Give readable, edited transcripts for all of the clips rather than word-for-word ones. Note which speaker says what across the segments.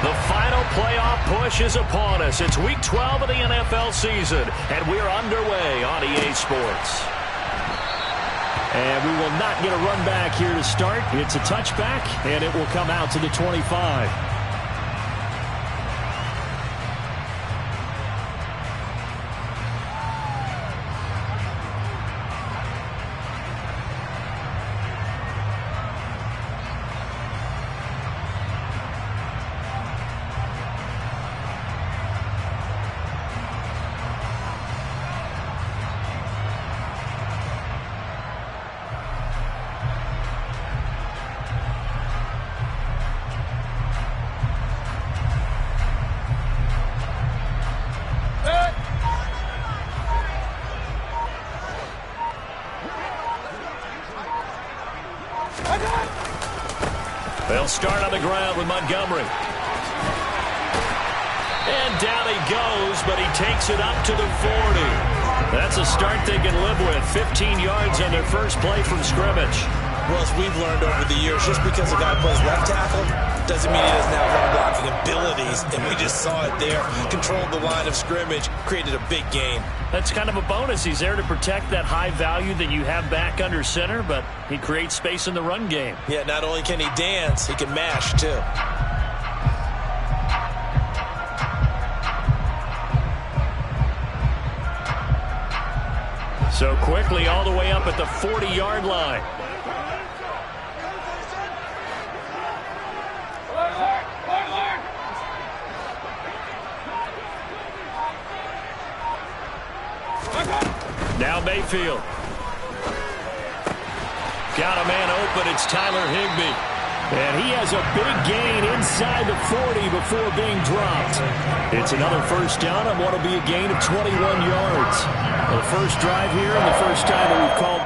Speaker 1: The final playoff push is upon us. It's Week 12 of the NFL season, and we're underway on EA Sports.
Speaker 2: And we will not get a run back here to start. It's a touchback, and it will come out to the 25.
Speaker 1: They'll start on the ground with Montgomery. And down he goes, but he takes it up to the 40. That's a start they can live with. 15 yards on their first play from scrimmage.
Speaker 3: Well, as we've learned over the years, just because a guy plays left tackle doesn't mean he doesn't have run blocking abilities. And we just saw it there. Controlled the line of scrimmage, created a big game.
Speaker 1: That's kind of a bonus. He's there to protect that high value that you have back under center, but he creates space in the run game.
Speaker 3: Yeah, not only can he dance, he can mash too.
Speaker 1: So quickly all the way up at the 40-yard line. Now Mayfield. Got a man open. It's Tyler Higbee.
Speaker 2: And he has a big gain inside the 40 before being dropped. It's another first down on what will be a gain of 21 yards. The first drive here and the first time that we've called.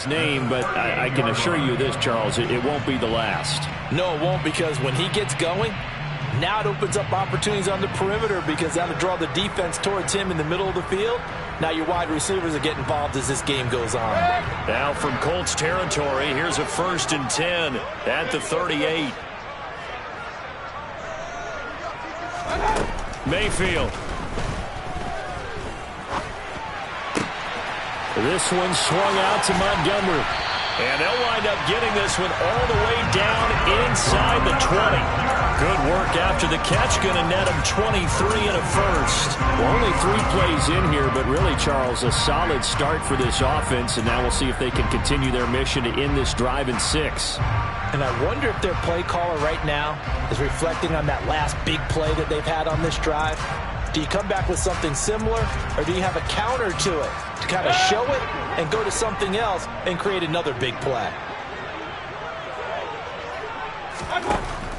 Speaker 1: Name, but I can assure you this, Charles, it won't be the last.
Speaker 3: No, it won't, because when he gets going, now it opens up opportunities on the perimeter, because that'll draw the defense towards him in the middle of the field. Now your wide receivers will get involved as this game goes on.
Speaker 1: Now from Colts territory, here's a 1st and 10 at the 38. Mayfield.
Speaker 2: This one swung out to Montgomery.
Speaker 1: And they'll wind up getting this one all the way down inside the 20. Good work after the catch. Going to net him 23 and a first.
Speaker 2: Well, only 3 plays in here, but really, Charles, a solid start for this offense. And now we'll see if they can continue their mission to end this drive in 6.
Speaker 3: And I wonder if their play caller right now is reflecting on that last big play that they've had on this drive. Do you come back with something similar, or do you have a counter to it to kind of show it and go to something else and create another big play?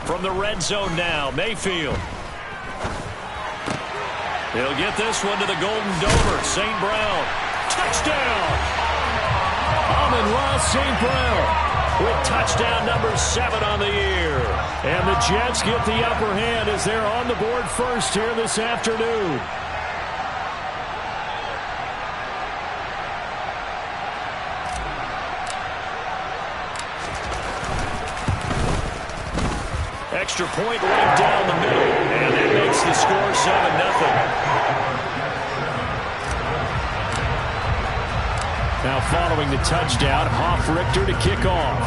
Speaker 1: From the red zone now, Mayfield. He'll get this one to the Golden Dover. St. Brown. Touchdown! Amon-Ra St. Brown with touchdown number 7 on the year.
Speaker 2: And the Jets get the upper hand as they're on the board first here this afternoon.
Speaker 1: Extra point right down the middle, and that makes the score 7-0.
Speaker 2: Now following the touchdown, Richter to kick off.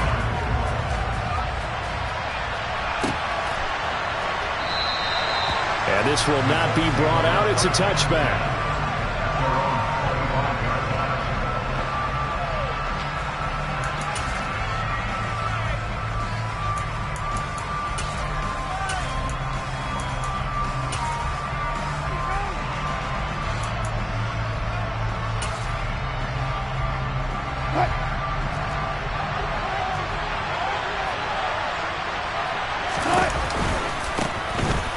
Speaker 2: And this will not be brought out. It's a touchback.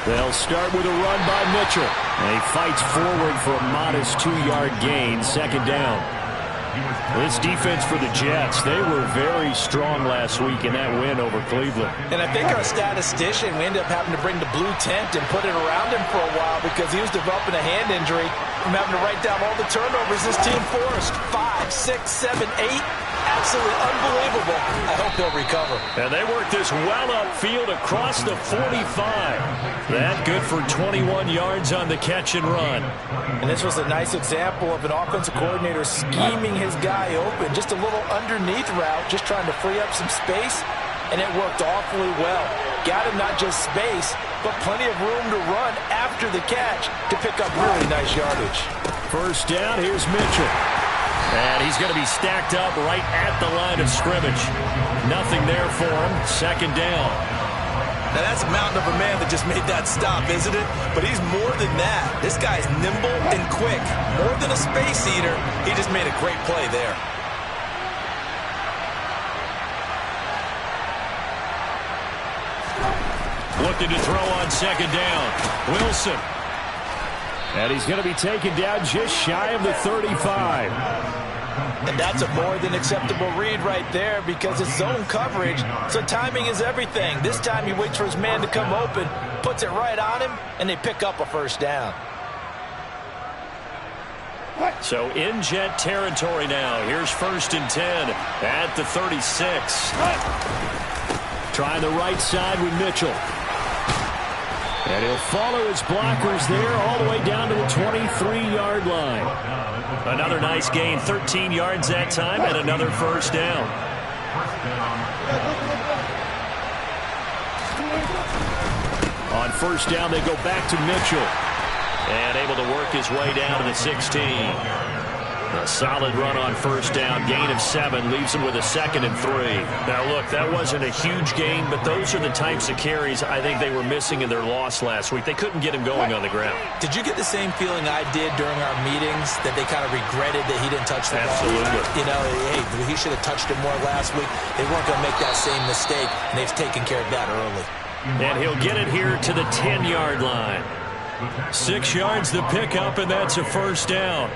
Speaker 2: They'll start with a run by Mitchell. And he fights forward for a modest 2-yard gain, second down. This defense for the Jets, they were very strong last week in that win over Cleveland.
Speaker 3: And I think our statistician, we ended up having to bring the blue tent and put it around him for a while because he was developing a hand injury from having to write down all the turnovers this team forced. 5, 6, 7, 8. Absolutely unbelievable. I hope he'll recover.
Speaker 1: And they work this well upfield across the 45. That good for 21 yards on the catch and run.
Speaker 3: And this was a nice example of an offensive coordinator scheming his guy open. Just a little underneath route, just trying to free up some space, and it worked awfully well. Got him not just space, but plenty of room to run after the catch to pick up really nice yardage.
Speaker 1: First down, here's Mitchell. And he's going to be stacked up right at the line of scrimmage. Nothing there for him. Second down.
Speaker 3: Now that's a mountain of a man that just made that stop, isn't it? But he's more than that. This guy's nimble and quick. More than a space eater, he just made a great play there.
Speaker 1: Looking to throw on second down. Wilson.
Speaker 2: And he's going to be taken down just shy of the 35.
Speaker 3: And that's a more than acceptable read right there because it's zone coverage, so timing is everything. This time he waits for his man to come open, puts it right on him, and they pick up a first down.
Speaker 1: So in Jet territory now. Here's 1st and 10 at the 36.
Speaker 2: Trying the right side with Mitchell. And he'll follow his blockers there all the way down to the 23-yard line.
Speaker 1: Another nice gain, 13 yards that time, and another first down.
Speaker 2: On first down, they go back to Mitchell.
Speaker 1: And able to work his way down to the 16. A solid run on first down, gain of 7, leaves him with a 2nd and 3. Now, look, that wasn't a huge gain, but those are the types of carries I think they were missing in their loss last week. They couldn't get him going on the ground.
Speaker 3: Did you get the same feeling I did during our meetings, that they kind of regretted that he didn't touch the ball?
Speaker 1: Absolutely.
Speaker 3: You know, hey, he should have touched it more last week. They weren't going to make that same mistake, and they've taken care of that early.
Speaker 1: And he'll get it here to the 10-yard line. 6 yards the pickup, and that's a first down.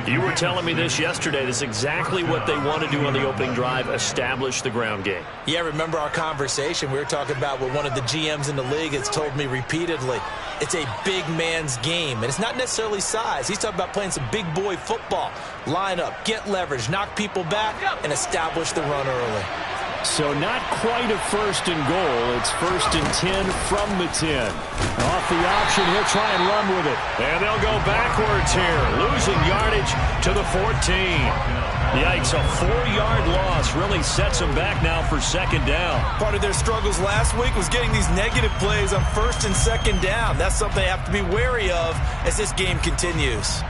Speaker 1: You were telling me this yesterday. This is exactly what they want to do on the opening drive, establish the ground game.
Speaker 3: Yeah, remember our conversation? We were talking about what one of the GMs in the league has told me repeatedly. It's a big man's game, and it's not necessarily size. He's talking about playing some big boy football. Line up, get leverage, knock people back, and establish the run early.
Speaker 2: So not quite a 1st and goal. It's 1st and 10 from the 10. Off the option, he'll try and run with it.
Speaker 1: And they'll go backwards here, losing yardage to the 14. Yikes, a 4-yard loss really sets them back now for second down.
Speaker 3: Part of their struggles last week was getting these negative plays on 1st and 2nd down. That's something they have to be wary of as this game continues.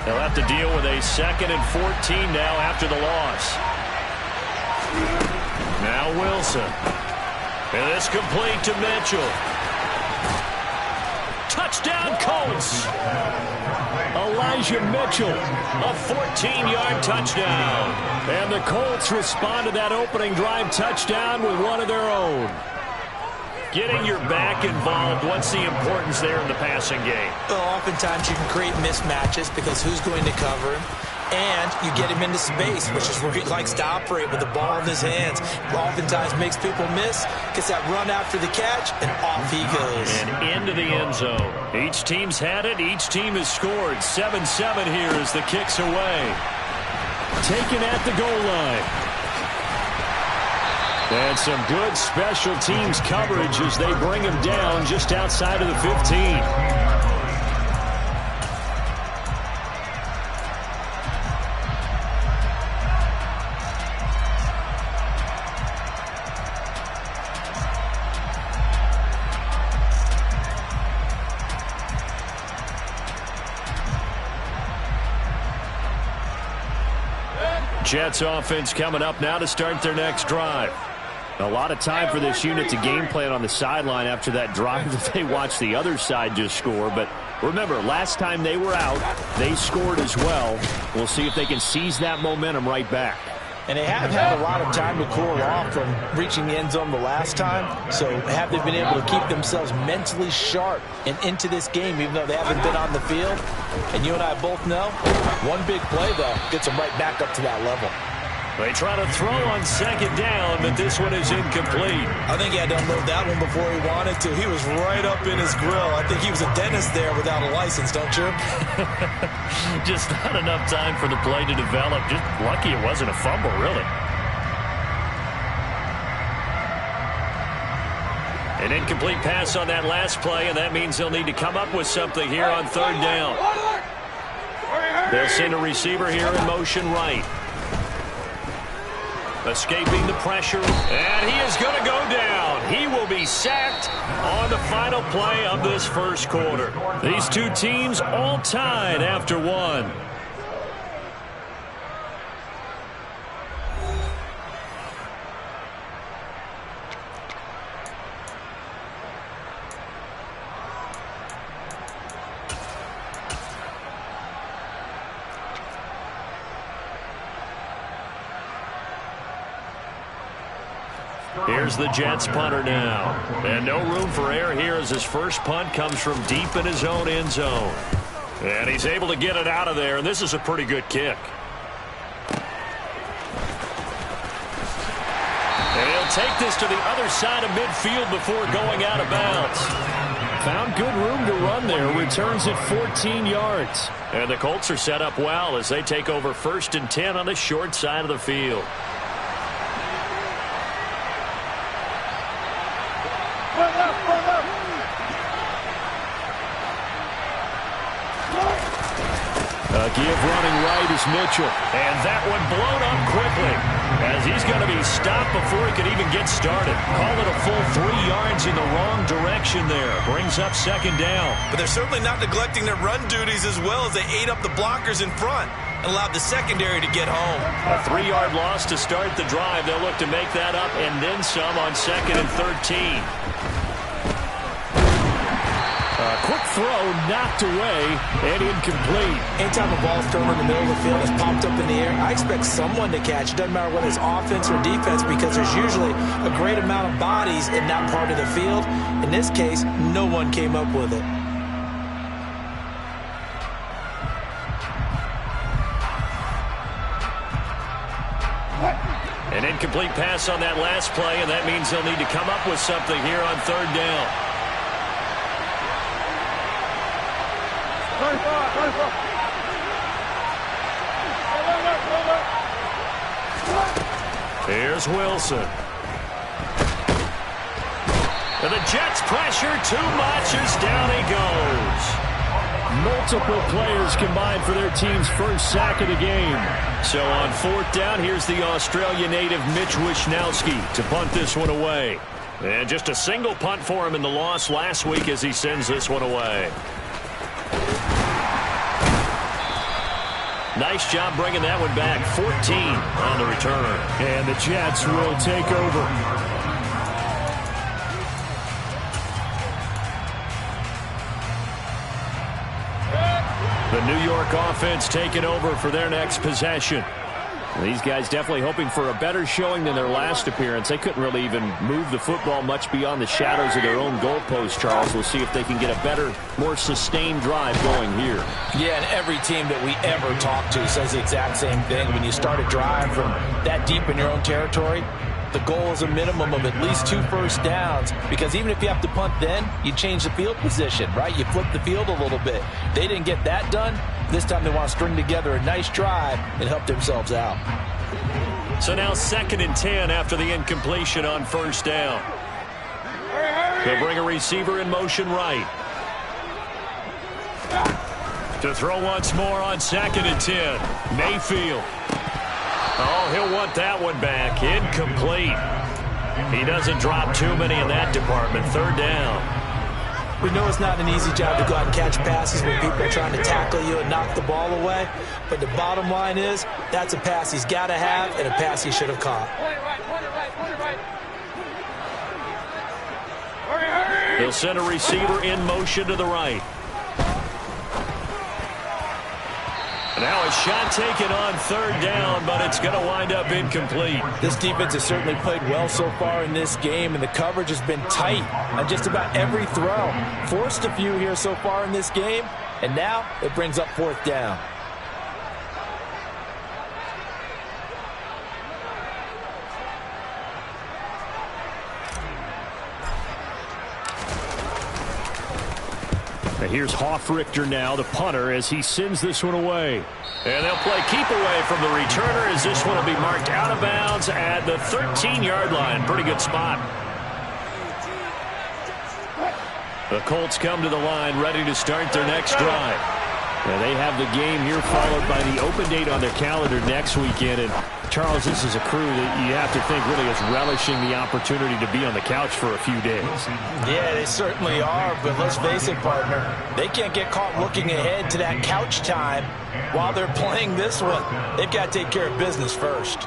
Speaker 1: They'll have to deal with a 2nd and 14 now after the loss. Now Wilson. And it's complete to Mitchell. Touchdown Colts.
Speaker 2: Elijah Mitchell.
Speaker 1: A 14-yard touchdown.
Speaker 2: And the Colts respond to that opening drive touchdown with one of their own.
Speaker 1: Getting your back involved, what's the importance there in the passing game?
Speaker 3: Well, oftentimes you can create mismatches because who's going to cover him? and you get him into space, which is where he likes to operate with the ball in his hands. Oftentimes makes people miss, gets that run after the catch, and off he goes.
Speaker 1: And into the end zone. Each team's had it. Each team has scored. 7-7 here as the kick's away.
Speaker 2: Taken at the goal line. And some good special teams coverage as they bring him down just outside of the 15.
Speaker 1: Jets offense coming up now to start their next drive. A lot of time for this unit to game plan on the sideline after that drive that they watched the other side just score. But remember, last time they were out, they scored as well. We'll see if they can seize that momentum right back.
Speaker 3: And they have had a lot of time to cool off from reaching the end zone the last time. So have they been able to keep themselves mentally sharp and into this game, even though they haven't been on the field? And you and I both know, one big play, though, gets them right back up to that level.
Speaker 1: They try to throw on second down, but this one is incomplete.
Speaker 3: I think he had to unload that one before he wanted to. He was right up in his grill. I think he was a dentist there without a license, don't you?
Speaker 1: Just not enough time for the play to develop. Just lucky it wasn't a fumble, really. An incomplete pass on that last play, and that means they'll need to come up with something here on third down. They'll send a receiver here in motion right. Escaping the pressure, and he is going to go down. He will be sacked on the final play of this first quarter. These two teams all tied after one. Here's the Jets punter now. And no room for error here as his first punt comes from deep in his own end zone. And he's able to get it out of there, and this is a pretty good kick. And he'll take this to the other side of midfield before going out of bounds.
Speaker 2: Found good room to run there. Returns at 14 yards.
Speaker 1: And the Colts are set up well as they take over 1st and 10 on the short side of the field.
Speaker 2: Give running right is Mitchell.
Speaker 1: And that one blown up quickly as he's going to be stopped before he could even get started. Call it a full 3 yards in the wrong direction there. Brings up second down.
Speaker 3: But they're certainly not neglecting their run duties as well as they ate up the blockers in front and allowed the secondary to get home.
Speaker 1: A 3-yard loss to start the drive. They'll look to make that up and then some on 2nd and 13.
Speaker 2: Quick throw, knocked away, and incomplete.
Speaker 3: Anytime a ball's thrown in the middle of the field, it's popped up in the air, I expect someone to catch. It doesn't matter whether it's offense or defense because there's usually a great amount of bodies in that part of the field. In this case, no one came up with it.
Speaker 1: An incomplete pass on that last play, and that means they'll need to come up with something here on third down. Here's Wilson. And the Jets pressure too much as down he goes.
Speaker 2: Multiple players combined for their team's first sack of the game.
Speaker 1: So on 4th down, here's the Australia native Mitch Wishnowsky to punt this one away. And just a single punt for him in the loss last week as he sends this one away. Nice job bringing that one back. 14 on the return.
Speaker 2: And the Jets will take over.
Speaker 1: The New York offense taking over for their next possession.
Speaker 2: These guys definitely hoping for a better showing than their last appearance. They couldn't really even move the football much beyond the shadows of their own goalpost, Charles. We'll see if they can get a better, more sustained drive going here.
Speaker 3: Yeah, and every team that we ever talk to says the exact same thing. When you start a drive from that deep in your own territory, the goal is a minimum of at least 2 first downs, because even if you have to punt then, you change the field position, right? You flip the field a little bit. They didn't get that done. This time they want to string together a nice drive and help themselves out.
Speaker 1: So now 2nd and 10 after the incompletion on first down. They'll bring a receiver in motion right. To throw once more on 2nd and 10. Mayfield. Oh, he'll want that one back. Incomplete. He doesn't drop too many in that department. 3rd down.
Speaker 3: We know it's not an easy job to go out and catch passes when people are trying to tackle you and knock the ball away. But the bottom line is, that's a pass he's got to have and a pass he should have caught.
Speaker 1: He'll send a receiver in motion to the right. Now a shot taken on 3rd down, but it's going to wind up incomplete.
Speaker 3: This defense has certainly played well so far in this game, and the coverage has been tight on just about every throw. Forced a few here so far in this game, and now it brings up 4th down.
Speaker 2: Here's Hoffrichter now, the punter, as he sends this one away.
Speaker 1: And they'll play keep away from the returner as this one will be marked out of bounds at the 13-yard line. Pretty good spot. The Colts come to the line ready to start their next drive.
Speaker 2: Now they have the game here followed by the open date on their calendar next weekend. And Charles, this is a crew that you have to think really is relishing the opportunity to be on the couch for a few days.
Speaker 3: Yeah, they certainly are, but let's face it, partner, they can't get caught looking ahead to that couch time while they're playing this one. They've got to take care of business first.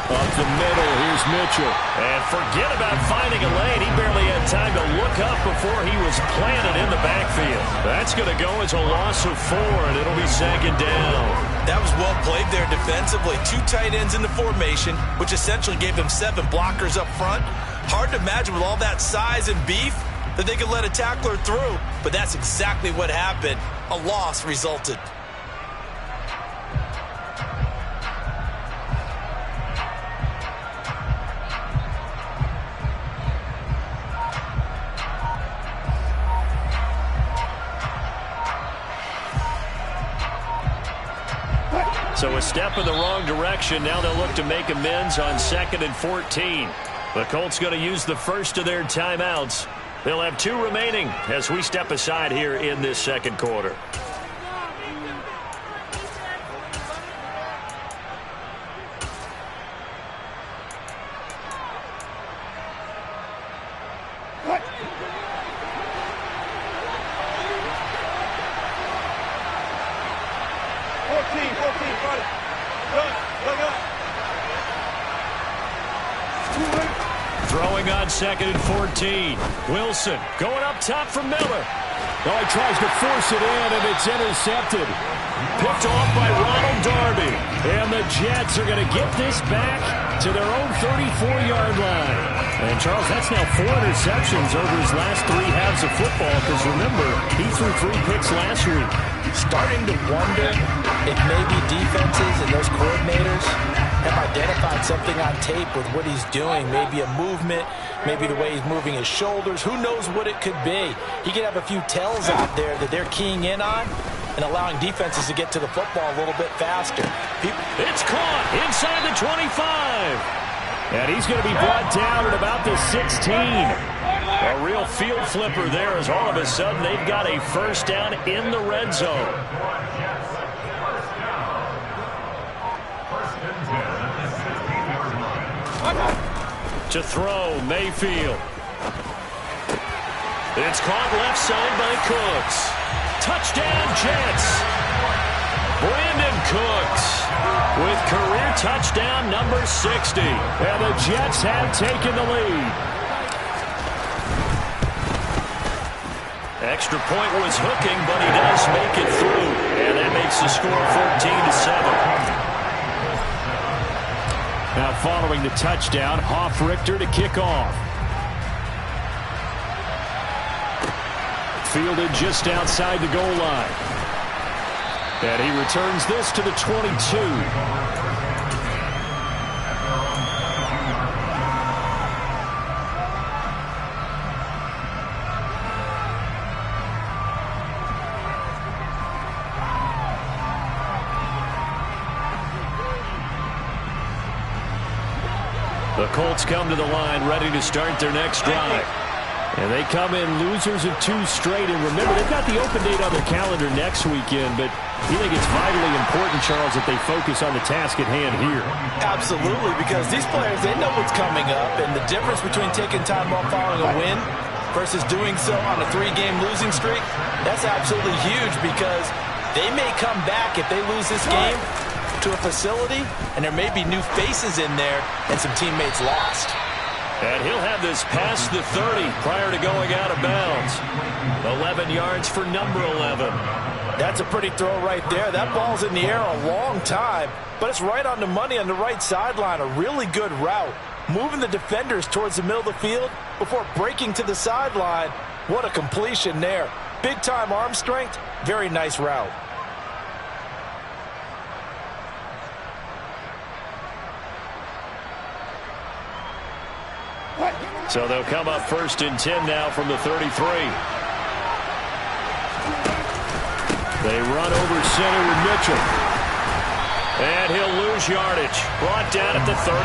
Speaker 2: Up the middle, here's Mitchell.
Speaker 1: And forget about finding a lane. He barely had time to look up before he was planted in the backfield. That's going to go as a loss of 4, and it'll be 2nd down.
Speaker 3: That was well played there defensively. 2 tight ends in the formation, which essentially gave them 7 blockers up front. Hard to imagine with all that size and beef that they could let a tackler through, but that's exactly what happened. A loss resulted.
Speaker 1: So a step in the wrong direction. Now they'll look to make amends on 2nd and 14. The Colts going to use the first of their timeouts. They'll have 2 remaining as we step aside here in this 2nd quarter. Throwing on 2nd and 14. Wilson going up top for Miller.
Speaker 2: Oh, he tries to force it in, and it's intercepted.
Speaker 1: Picked off by Ronald Darby.
Speaker 2: And the Jets are going to get this back to their own 34-yard line. And, Charles, that's now 4 interceptions over his last 3 halves of football, because, remember, he threw 3 picks last week.
Speaker 3: Starting to wonder if maybe defenses and those coordinators have identified something on tape with what he's doing. Maybe a movement, maybe the way he's moving his shoulders. Who knows what it could be? He could have a few tells out there that they're keying in on and allowing defenses to get to the football a little bit faster.
Speaker 1: It's caught inside the 25.
Speaker 2: And he's going to be brought down at about the 16.
Speaker 1: A real field flipper there as all of a sudden they've got a first down in the red zone. To throw, Mayfield. It's caught left side by Cooks. Touchdown, Jets. Brandon Cooks with career touchdown number 60.
Speaker 2: And the Jets have taken the lead.
Speaker 1: Extra point was hooking, but he does make it through. And that makes the score 14-7.
Speaker 2: Now following the touchdown, Richter to kick off. Fielded just outside the goal line. And he returns this to the 22.
Speaker 1: The Colts come to the line ready to start their next drive.
Speaker 2: And they come in losers of 2 straight. And remember, they've got the open date on their calendar next weekend, but you think it's vitally important, Charles, that they focus on the task at hand here?
Speaker 3: Absolutely, because these players, they know what's coming up, and the difference between taking time off following a win versus doing so on a 3-game losing streak, that's absolutely huge because they may come back if they lose this game to a facility, and there may be new faces in there and some teammates lost.
Speaker 1: And he'll have this past the 30 prior to going out of bounds. 11 yards for number 11.
Speaker 3: That's a pretty throw right there. That ball's in the air a long time, but it's right on the money on the right sideline. A really good route. Moving the defenders towards the middle of the field before breaking to the sideline. What a completion there. Big-time arm strength. Very nice route.
Speaker 1: So they'll come up 1st and 10 now from the 33.
Speaker 2: They run over center with Mitchell.
Speaker 1: And he'll lose yardage. Brought down at the 32.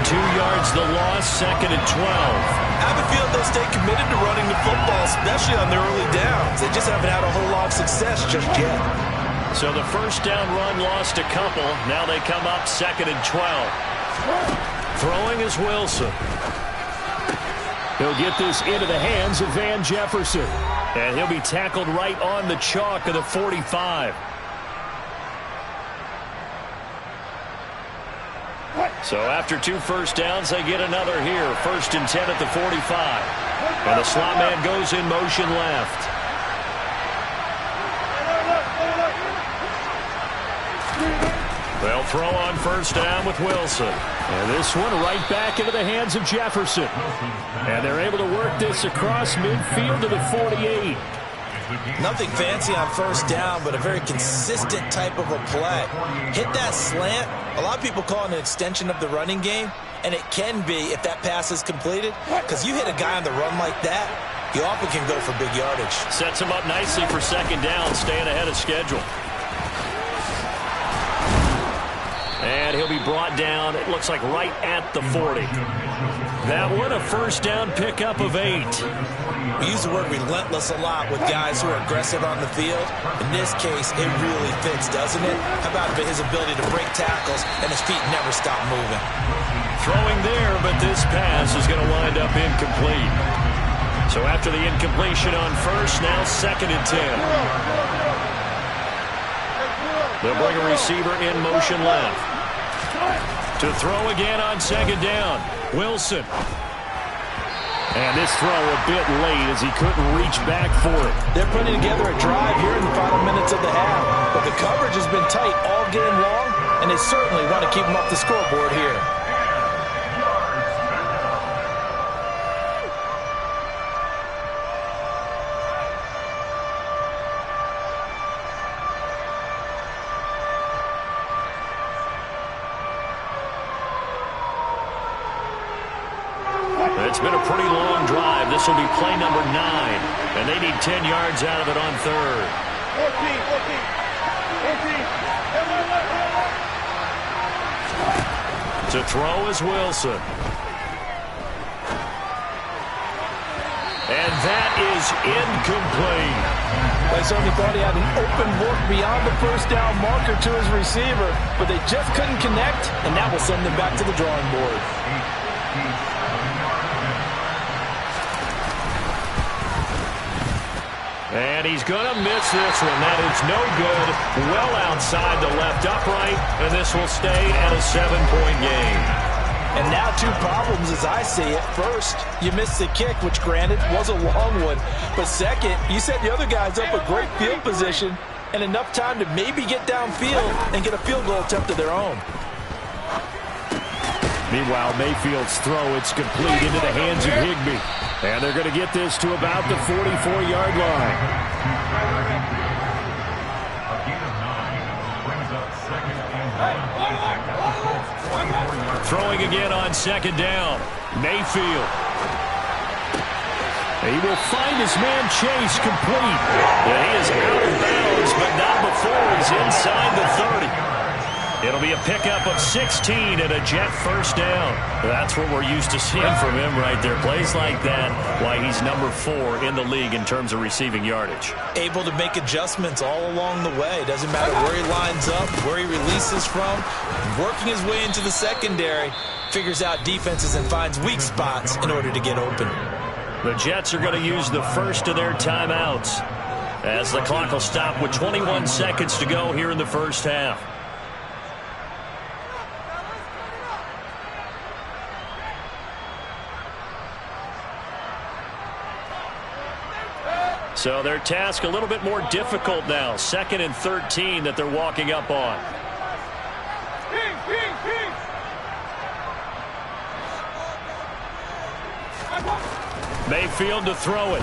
Speaker 1: 2 yards the loss, 2nd and 12.
Speaker 3: I have a feeling they'll stay committed to running the football, especially on their early downs. They just haven't had a whole lot of success just yet.
Speaker 1: So the first down run lost a couple. Now they come up 2nd and 12. Throwing is Wilson.
Speaker 2: He'll get this into the hands of Van Jefferson.
Speaker 1: And he'll be tackled right on the chalk of the 45. So after 2 first downs, they get another here. 1st and 10 at the 45. And the slot man goes in motion left. They'll throw on 1st down with Wilson.
Speaker 2: And this one right back into the hands of Jefferson. And they're able to work this across midfield to the 48.
Speaker 3: Nothing fancy on 1st down, but a very consistent type of a play. Hit that slant. A lot of people call it an extension of the running game, and it can be if that pass is completed, because you hit a guy on the run like that, you often can go for big yardage.
Speaker 1: Sets him up nicely for 2nd down, staying ahead of schedule. And he'll be brought down, it looks like right at the 40. That one, a 1st down pickup of 8.
Speaker 3: We use the word relentless a lot with guys who are aggressive on the field. In this case, it really fits, doesn't it? How about his ability to break tackles and his feet never stop moving?
Speaker 1: Throwing there, but this pass is going to wind up incomplete. So after the incompletion on 1st, now 2nd and 10. They'll bring a receiver in motion left. To throw again on 2nd down. Wilson.
Speaker 2: And this throw a bit late as he couldn't reach back for it.
Speaker 3: They're putting together a drive here in the final minutes of the half. But the coverage has been tight all game long, and they certainly want to keep them off the scoreboard here.
Speaker 1: It's been a pretty long drive. This will be play number 9. And they need 10 yards out of it on 3rd. 14. To throw is Wilson. And that is incomplete.
Speaker 3: I certainly thought he had an open look beyond the 1st down marker to his receiver, but they just couldn't connect, and that will send them back to the drawing board.
Speaker 1: And he's going to miss this one. That is no good. Well outside the left upright, and this will stay at a 7-point game.
Speaker 3: And now out two problems as I see it. First, you missed the kick, which granted was a long one. But second, you set the other guys up a great field position and enough time to maybe get downfield and get a field goal attempt of their own.
Speaker 2: Meanwhile, Mayfield's throw, it's complete into the hands of Higbee. And they're going to get this to about the 44-yard line.
Speaker 1: Throwing again on second down. Mayfield.
Speaker 2: He will find his man Chase complete.
Speaker 1: And he is out of bounds, but not before he's inside the 30. It'll be a pickup of 16 and a Jet first down. That's what we're used to seeing from him right there. Plays like that, why he's number 4 in the league in terms of receiving yardage.
Speaker 3: Able to make adjustments all along the way. Doesn't matter where he lines up, where he releases from. Working his way into the secondary. Figures out defenses and finds weak spots in order to get open.
Speaker 1: The Jets are going to use the first of their timeouts as the clock will stop with 21 seconds to go here in the first half. So their task a little bit more difficult now. 2nd and 13 that they're walking up on. Mayfield to throw it.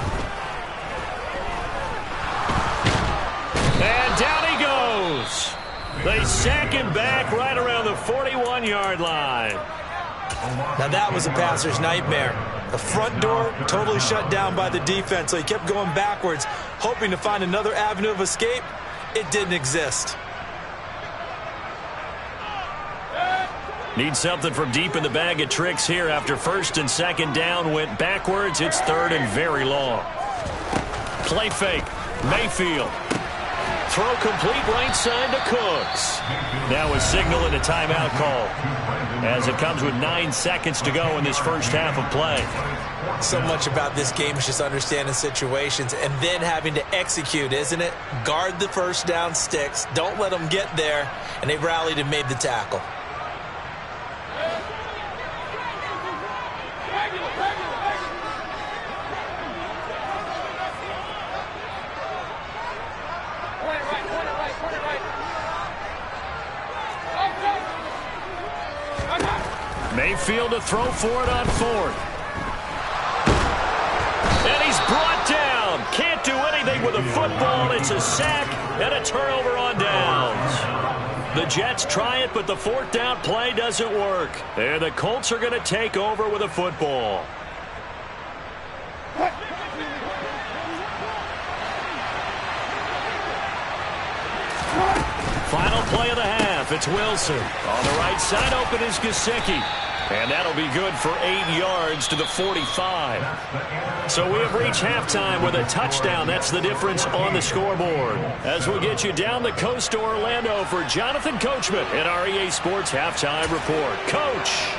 Speaker 1: And down he goes. They sack him back right around the 41-yard line.
Speaker 3: Now that was a passer's nightmare. The front door totally shut down by the defense, so he kept going backwards, hoping to find another avenue of escape. It didn't exist.
Speaker 1: Need something from deep in the bag of tricks here after 1st and 2nd down. Went backwards. It's 3rd and very long. Play fake. Mayfield. Throw complete right side to Cooks. Now a signal and a timeout call as it comes with 9 seconds to go in this first half of play.
Speaker 3: So much about this game is just understanding situations and then having to execute, isn't it? Guard the first down sticks. Don't let them get there. And they rallied and made the tackle.
Speaker 1: Mayfield to throw for it on 4th. And he's brought down. Can't do anything with a football. It's a sack and a turnover on downs. The Jets try it, but the 4th down play doesn't work. And the Colts are going to take over with a football. Final play of the half. It's Wilson. On the right side, open is Gesicki. And that'll be good for 8 yards to the 45. So we have reached halftime with a touchdown. That's the difference on the scoreboard. As we get you down the coast to Orlando for Jonathan Coachman in our EA Sports Halftime Report. Coach.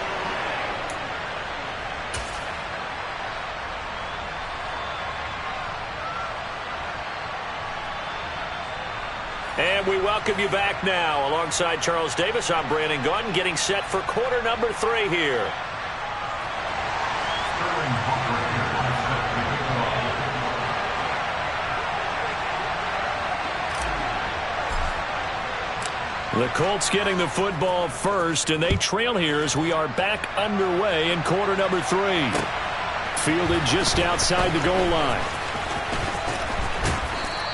Speaker 1: And we welcome you back now. Alongside Charles Davis, I'm Brandon Gaudin, getting set for quarter number 3 here. The Colts getting the football first, and they trail here as we are back underway in quarter number 3. Fielded just outside the goal line.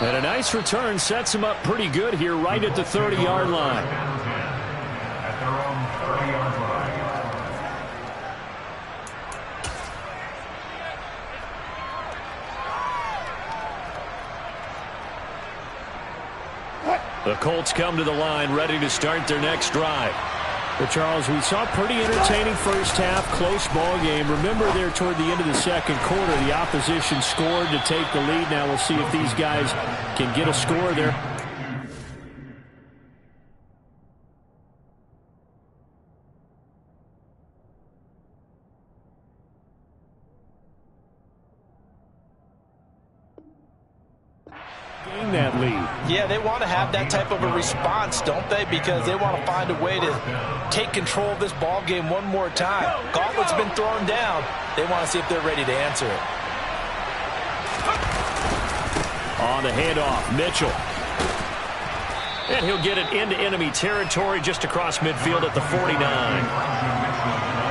Speaker 1: And a nice return sets him up pretty good here right at the 30-yard line.
Speaker 4: At their own 30-yard line.
Speaker 1: The Colts come to the line ready to start their next drive.
Speaker 2: But Charles, we saw a pretty entertaining first half, close ball game. Remember there toward the end of the second quarter, the opposition scored to take the lead. Now we'll see if these guys can get a score there. that lead.
Speaker 3: Yeah, they want to have that type of a response, don't they? Because they want to find a way to take control of this ball game one more time. Gauntlet's been thrown down. They want to see if they're ready to answer it.
Speaker 2: On the handoff, Mitchell.
Speaker 1: And he'll get it into enemy territory just across midfield at the 49.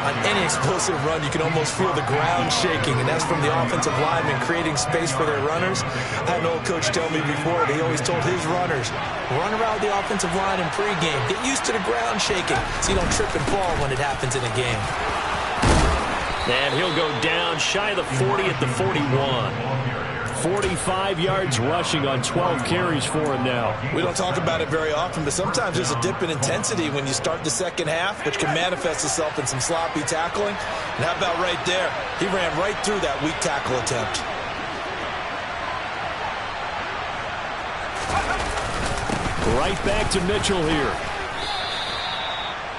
Speaker 3: On any explosive run, you can almost feel the ground shaking, and that's from the offensive linemen creating space for their runners. I had an old coach tell me before, he always told his runners, run around the offensive line in pregame. Get used to the ground shaking so you don't trip and fall when it happens in a game.
Speaker 1: And he'll go down shy of the 40 at the 41.
Speaker 2: 45 yards rushing on 12 carries for him now.
Speaker 3: We don't talk about it very often, but sometimes there's a dip in intensity when you start the second half, which can manifest itself in some sloppy tackling. And how about right there? He ran right through that weak tackle attempt.
Speaker 2: Right back to Mitchell here.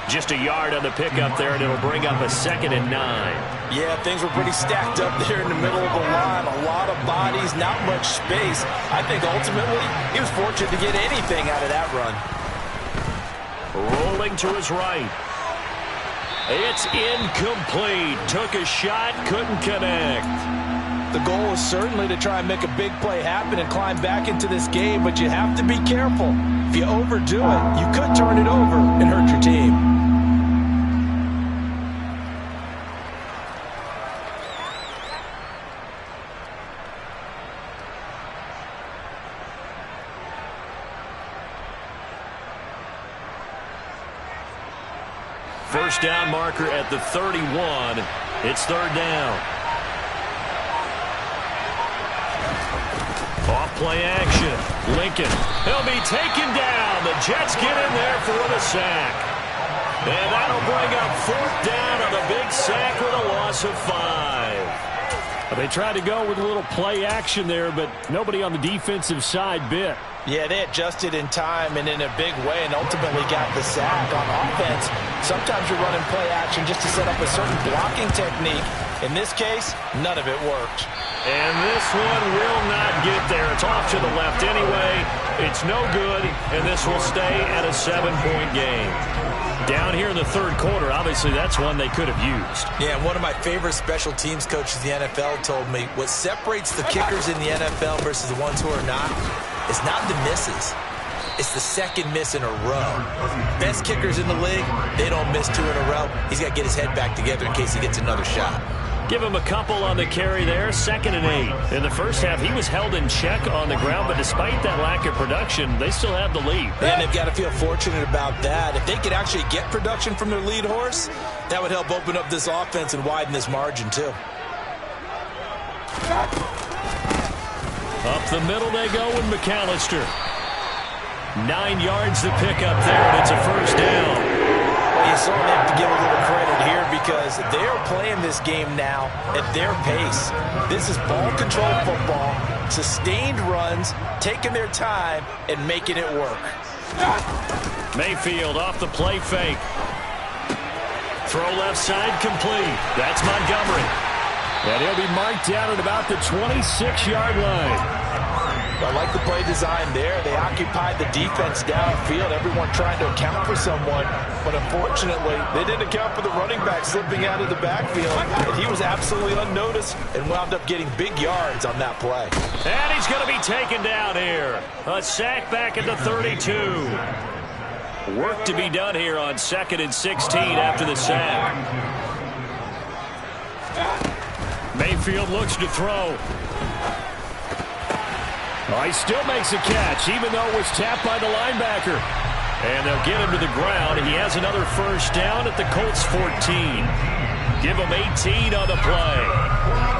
Speaker 1: Just a yard on the pickup there, and it'll bring up a 2nd and 9.
Speaker 3: Yeah, things were pretty stacked up there in the middle of the line. A lot of bodies, not much space. I think ultimately he was fortunate to get anything out of that run.
Speaker 1: Rolling to his right. It's incomplete. Took a shot, couldn't connect.
Speaker 3: The goal is certainly to try and make a big play happen and climb back into this game, but you have to be careful. If you overdo it, you could turn it over and hurt your team.
Speaker 1: First down marker at the 31. It's 3rd down. Off-play action. Lincoln. He'll be taken down. The Jets get in there for the sack. And that'll bring up 4th down on the big sack with a loss of 5.
Speaker 2: They tried to go with a little play action there, but nobody on the defensive side bit.
Speaker 3: Yeah, they adjusted in time and in a big way and ultimately got the sack. On offense, sometimes you're running play action just to set up a certain blocking technique. In this case, none of it worked.
Speaker 1: And this one will not get there. It's off to the left anyway. It's no good, and this will stay at a 7-point game. Down here in the 3rd quarter, obviously that's one they could have used.
Speaker 3: Yeah, and one of my favorite special teams coaches in the NFL told me what separates the kickers in the NFL versus the ones who are not is not the misses. It's the second miss in a row. Best kickers in the league, they don't miss 2 in a row. He's got to get his head back together in case he gets another shot.
Speaker 1: Give him a couple on the carry there, 2nd and 8. In the first half, he was held in check on the ground, but despite that lack of production, they still have the lead.
Speaker 3: And they've got to feel fortunate about that. If they could actually get production from their lead horse, that would help open up this offense and widen this margin too.
Speaker 2: Up the middle they go with McAllister. 9 yards to pick up there, and it's a 1st down.
Speaker 3: Well, you certainly have to give a little credit here because they're playing this game now at their pace. This is ball control football, sustained runs, taking their time, and making it work.
Speaker 1: Mayfield off the play fake. Throw left side complete. That's Montgomery.
Speaker 2: And he'll be marked down at about the 26-yard line.
Speaker 3: I like the play design there. They occupied the defense downfield, everyone trying to account for someone. But unfortunately, they didn't account for the running back slipping out of the backfield. And he was absolutely unnoticed and wound up getting big yards on that play.
Speaker 1: And he's going to be taken down here. A sack back at the 32. Work to be done here on 2nd and 16 after the sack. Mayfield looks to throw.
Speaker 2: Oh, he still makes a catch, even though it was tapped by the linebacker.
Speaker 1: And they'll get him to the ground. He has another 1st down at the Colts 14. Give him 18 on the play.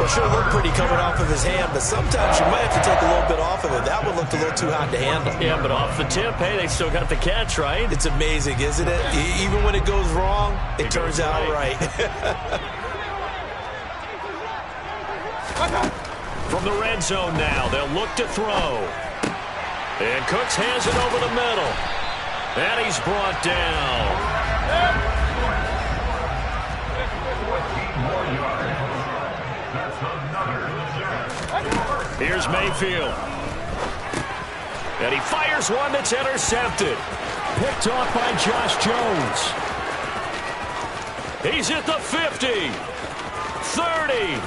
Speaker 3: Well, sure looked pretty coming off of his hand, but sometimes you might have to take a little bit off of it. That one looked a little too hot to handle.
Speaker 1: Yeah, but off the tip, hey, they still got the catch, right?
Speaker 3: It's amazing, isn't it? Even when it goes wrong, it turns out right.
Speaker 1: From the red zone now, they'll look to throw. And Cooks has it over the middle. And he's brought down. Here's Mayfield. And he fires one that's intercepted.
Speaker 2: Picked off by Josh Jones.
Speaker 1: He's at the 50. 30.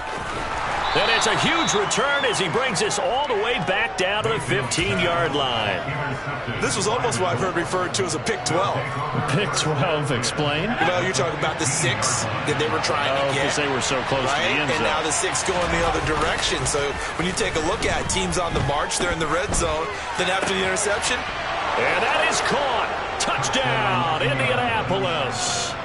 Speaker 1: And it's a huge return as he brings us all the way back down to the 15-yard line.
Speaker 3: This was almost what I've heard referred to as a pick 12.
Speaker 2: Pick 12, explain.
Speaker 3: You know, you're talking about the 6 that they were trying to get.
Speaker 2: Because they were so close to the end zone.
Speaker 3: And now the 6 going the other direction. So when you take a look at teams on the march, they're in the red zone. Then after the interception.
Speaker 1: And that is caught. Touchdown, Indianapolis.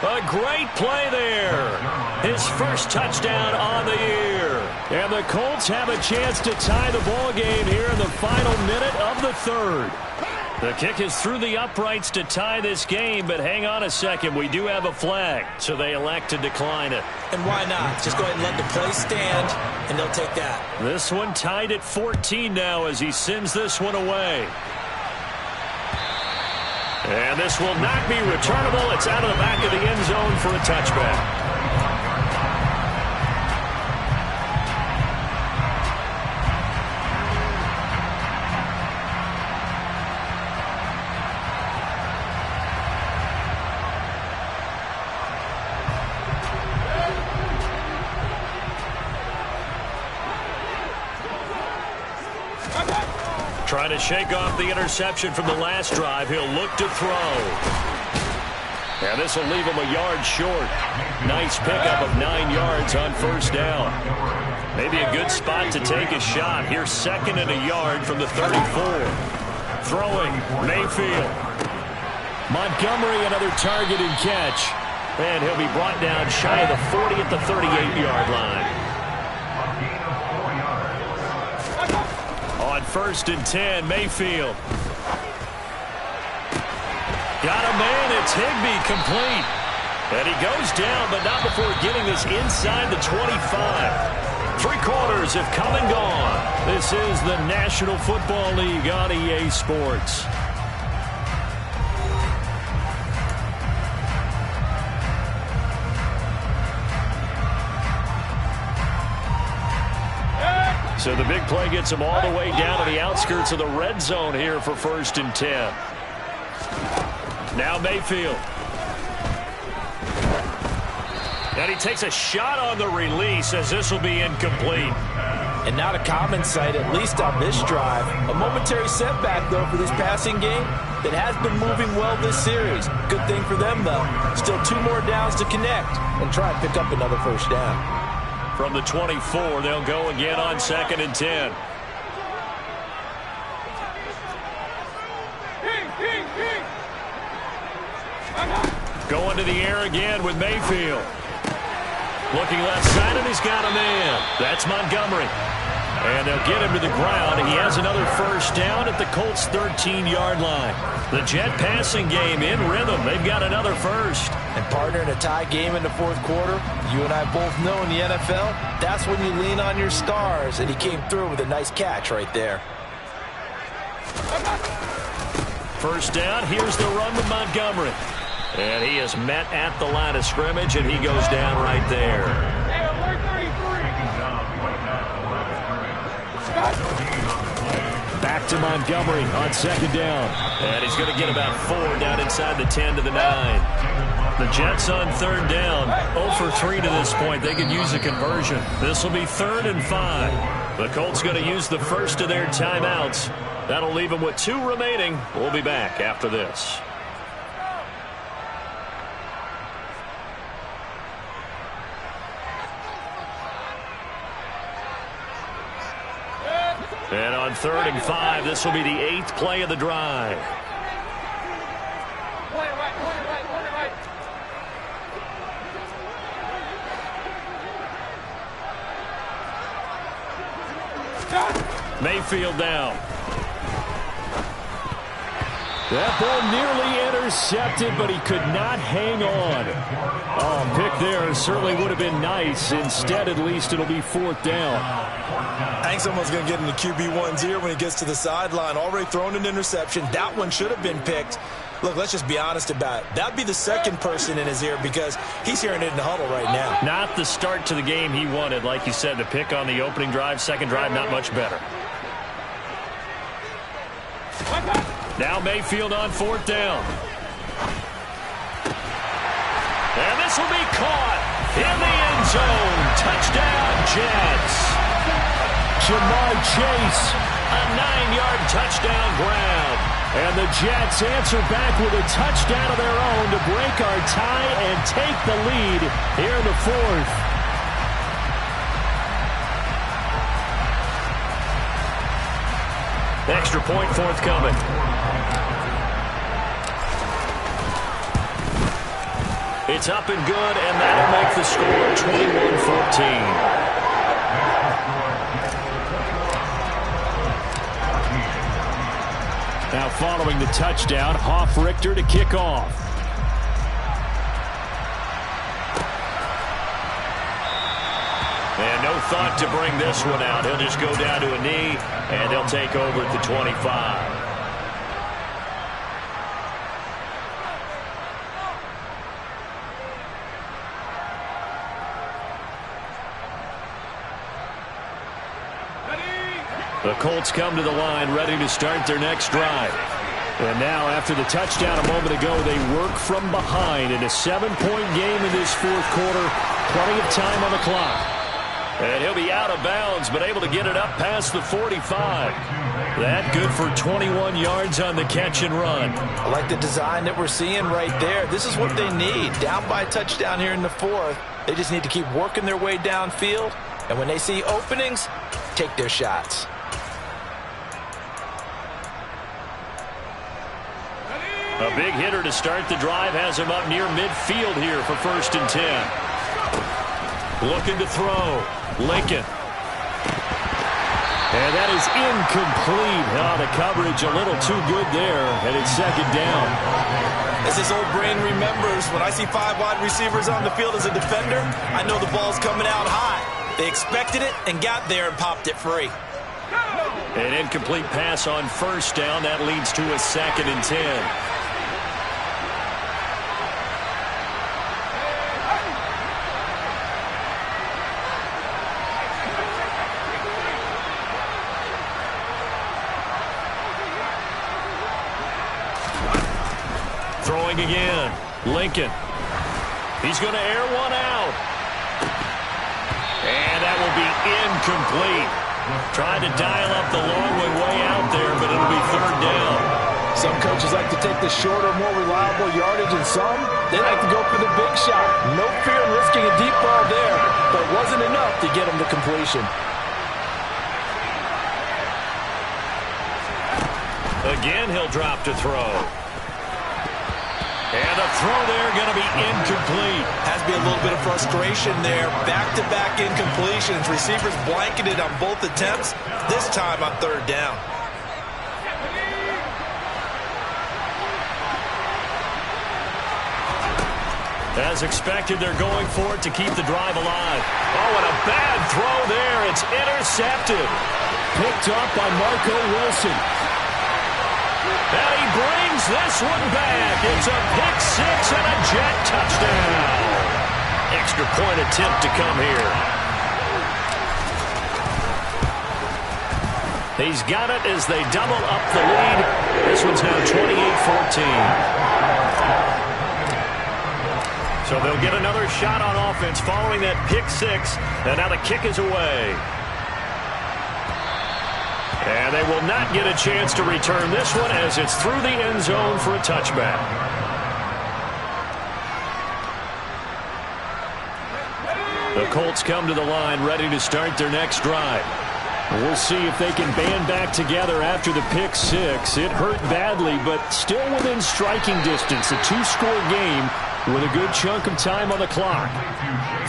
Speaker 1: A great play there. His first touchdown on the year.
Speaker 2: And the Colts have a chance to tie the ball game here in the final minute of the third.
Speaker 1: The kick is through the uprights to tie this game, but hang on a second. We do have a flag, so they elect to decline it.
Speaker 3: And why not? Just go ahead and let the play stand, and they'll take that.
Speaker 1: This one tied at 14 now as he sends this one away. And this will not be returnable. It's out of the back of the end zone for a touchback. Trying to shake off the interception from the last drive. He'll look to throw. And this will leave him a yard short. Nice pickup of 9 yards on first down. Maybe a good spot to take a shot. Here's 2nd and a yard from the 34. Throwing, Mayfield.
Speaker 2: Montgomery, another target and catch.
Speaker 1: And he'll be brought down shy of the 40 at the 38-yard line. On 1st and 10, Mayfield. Got a man, it's Higbee, complete. And he goes down, but not before getting us inside the 25. 3 quarters have come and gone. This is the National Football League on EA Sports. So the big play gets him all the way down to the outskirts of the red zone here for 1st and 10. Now Mayfield. And he takes a shot on the release as this will be incomplete.
Speaker 3: And not a common sight, at least on this drive. A momentary setback, though, for this passing game that has been moving well this series. Good thing for them, though. Still 2 more downs to connect and try and pick up another first down.
Speaker 1: From the 24, they'll go again on 2nd and 10. Going to the air again with Mayfield. Looking left side, and he's got a man. That's Montgomery. And they'll get him to the ground. He has another first down at the Colts' 13-yard line. The Jet passing game in rhythm. They've got another first.
Speaker 3: And partner, in a tie game in the 4th quarter, you and I both know in the NFL, that's when you lean on your stars. And he came through with a nice catch right there.
Speaker 1: First down, here's the run with Montgomery. And he is met at the line of scrimmage, and he goes down right there.
Speaker 2: Back to Montgomery on 2nd down.
Speaker 1: And he's going to get about 4 down inside the 10 to the 9. The Jets on 3rd down. 0 for 3 to this point. They could use a conversion. This will be 3rd and 5. The Colts going to use the first of their timeouts. That'll leave them with 2 remaining. We'll be back after this. And on 3rd and 5, this will be the 8th play of the drive. Mayfield down.
Speaker 2: That ball nearly intercepted, but he could not hang on. Oh, pick there certainly would have been nice. Instead, at least, it'll be 4th down.
Speaker 3: I think someone's going to get in the QB1's ear when he gets to the sideline. Already thrown an interception. That one should have been picked. Look, let's just be honest about it. That'd be the 2nd person in his ear because he's hearing it in the huddle right now.
Speaker 1: Not the start to the game he wanted. Like you said, the pick on the opening drive, 2nd drive, not much better.
Speaker 2: Now Mayfield on 4th down.
Speaker 1: And this will be caught in the end zone. Touchdown, Jets.
Speaker 2: Jamar Chase.
Speaker 1: A 9-yard touchdown grab.
Speaker 2: And the Jets answer back with a touchdown of their own to break our tie and take the lead here in the 4th.
Speaker 1: Extra point forthcoming. It's up and good, and that'll make the score 21-14.
Speaker 2: Now following the touchdown, Richter to kick off.
Speaker 1: And no thought to bring this one out. He'll just go down to a knee, and they'll take over at the 25.
Speaker 2: The Colts come to the line ready to start their next drive. And now after the touchdown a moment ago, they work from behind in a 7-point game in this 4th quarter. Plenty of time on the clock.
Speaker 1: And he'll be out of bounds, but able to get it up past the 45. That good for 21 yards on the catch and run.
Speaker 3: I like the design that we're seeing right there. This is what they need. Down by a touchdown here in the 4th. They just need to keep working their way downfield. And when they see openings, take their shots.
Speaker 1: A big hitter to start the drive has him up near midfield here for 1st and 10. Looking to throw. Lincoln.
Speaker 2: And that is incomplete. Oh, the coverage a little too good there, and it's 2nd down.
Speaker 3: As this old brain remembers, when I see 5 wide receivers on the field as a defender, I know the ball's coming out high. They expected it and got there and popped it free.
Speaker 1: An incomplete pass on 1st down. That leads to a 2nd and 10. Throwing again. Lincoln. He's going to air one out. And that will be incomplete. Tried to dial up the long way out there, but it'll be 3rd down.
Speaker 3: Some coaches like to take the shorter, more reliable yardage, and some, they like to go for the big shot. No fear in risking a deep ball there, but it wasn't enough to get him to completion.
Speaker 1: Again, he'll drop to throw. And a throw there going to be incomplete.
Speaker 3: Has to be a little bit of frustration there. Back-to-back incompletions. Receivers blanketed on both attempts, this time on 3rd down.
Speaker 1: As expected, they're going for it to keep the drive alive. Oh, and a bad throw there. It's intercepted.
Speaker 2: Picked up by Marco Wilson.
Speaker 1: And he brings this one back. It's a pick 6 and a Jet touchdown. Extra point attempt to come here. He's got it as they double up the lead. This one's now 28-14. So they'll get another shot on offense following that pick 6. And now the kick is away. And they will not get a chance to return this one as it's through the end zone for a touchback. The Colts come to the line ready to start their next drive. We'll see if they can band back together after the pick 6. It hurt badly, but still within striking distance. A 2-score game with a good chunk of time on the clock.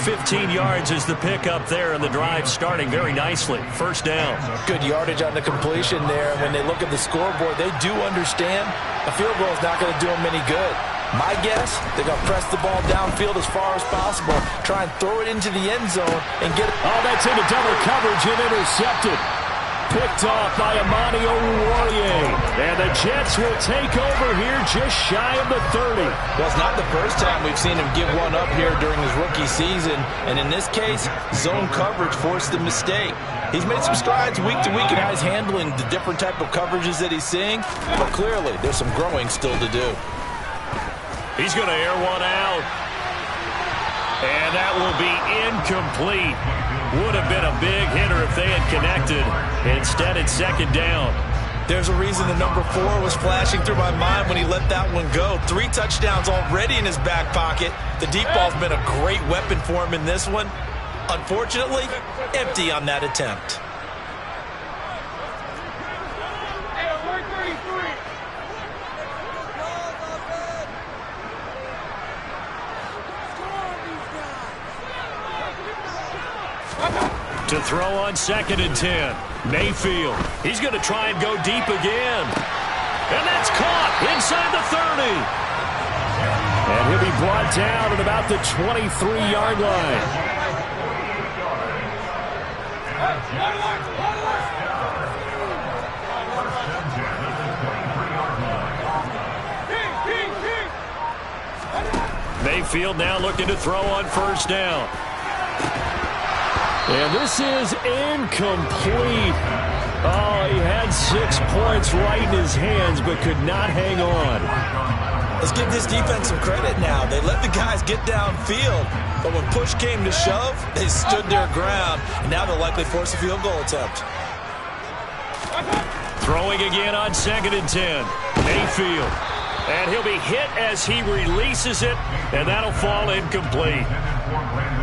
Speaker 1: 15 yards is the pickup there, and the drive starting very nicely. 1st down.
Speaker 3: Good yardage on the completion there. When they look at the scoreboard, they do understand a field goal is not going to do them any good. My guess, they're going to press the ball downfield as far as possible, try and throw it into the end zone and get it.
Speaker 2: Oh, that's into double coverage and intercepted. Picked off by Amani Oruwariye. And the Jets will take over here just shy of the 30.
Speaker 3: Well, it's not the first time we've seen him give one up here during his rookie season. And in this case, zone coverage forced the mistake. He's made some strides week to week in how he's handling the different type of coverages that he's seeing, but clearly there's some growing still to do.
Speaker 1: He's going to air one out. And that will be incomplete. Would have been a big hitter if they had connected. Instead, it's second down.
Speaker 3: There's a reason the number 4 was flashing through my mind when he let that one go. 3 touchdowns already in his back pocket. The deep ball's been a great weapon for him in this one. Unfortunately, empty on that attempt.
Speaker 1: To throw on 2nd and 10. Mayfield. He's going to try and go deep again. And that's caught inside the 30.
Speaker 2: And he'll be brought down at about the 23-yard line.
Speaker 1: Mayfield now looking to throw on 1st down.
Speaker 2: And this is incomplete. Oh, he had 6 points right in his hands, but could not hang on.
Speaker 3: Let's give this defense some credit now. They let the guys get downfield, but when push came to shove, they stood their ground, and now they'll likely force a field goal attempt.
Speaker 1: Throwing again on 2nd and 10. Mayfield. And he'll be hit as he releases it, and that'll fall incomplete.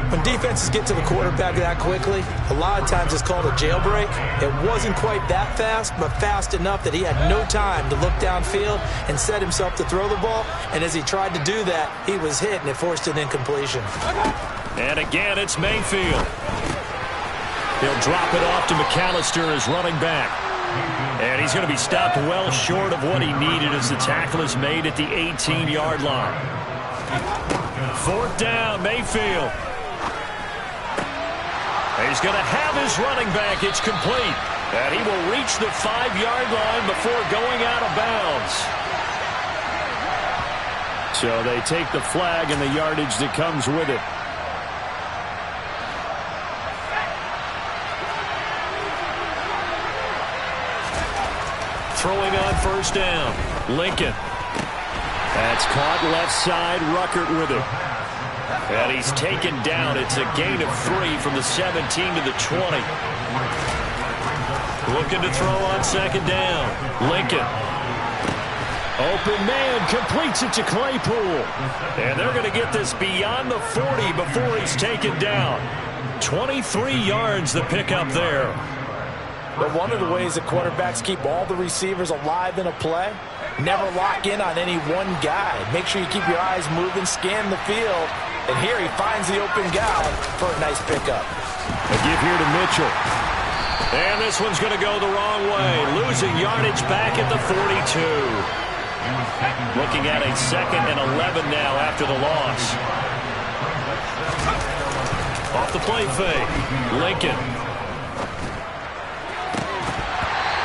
Speaker 3: When defenses get to the quarterback that quickly, a lot of times it's called a jailbreak. It wasn't quite that fast, but fast enough that he had no time to look downfield and set himself to throw the ball. And as he tried to do that, he was hit, and it forced an incompletion.
Speaker 1: And again, it's Mayfield. He'll drop it off to McAllister as running back. And he's going to be stopped well short of what he needed as the tackle is made at the 18-yard line. 4th down, Mayfield. He's going to have his running back. It's complete. And he will reach the 5-yard line before going out of bounds.
Speaker 2: So they take the flag and the yardage that comes with it.
Speaker 1: Throwing on 1st down. Lincoln.
Speaker 2: That's caught left side. Ruckert with it.
Speaker 1: And he's taken down. It's a gain of 3 from the 17 to the 20. Looking to throw on 2nd down. Lincoln.
Speaker 2: Open man, completes it to Claypool.
Speaker 1: And they're going to get this beyond the 40 before he's taken down. 23 yards the pickup there.
Speaker 3: But one of the ways that quarterbacks keep all the receivers alive in a play, never lock in on any one guy. Make sure you keep your eyes moving, scan the field. And here he finds the open guy for a nice pickup.
Speaker 2: A give here to Mitchell.
Speaker 1: And this one's going to go the wrong way. Losing yardage back at the 42. Looking at a 2nd and 11 now after the loss. Off the play fake. Lincoln.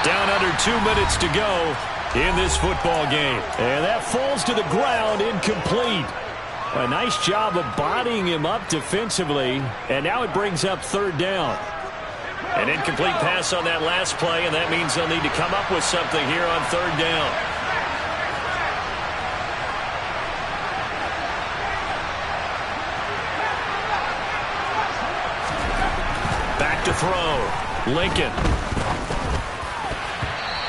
Speaker 1: Down under 2 minutes to go in this football game.
Speaker 2: And that falls to the ground, incomplete. A nice job of bodying him up defensively. And now it brings up 3rd down.
Speaker 1: An incomplete pass on that last play, and that means they'll need to come up with something here on 3rd down. Back to throw. Lincoln.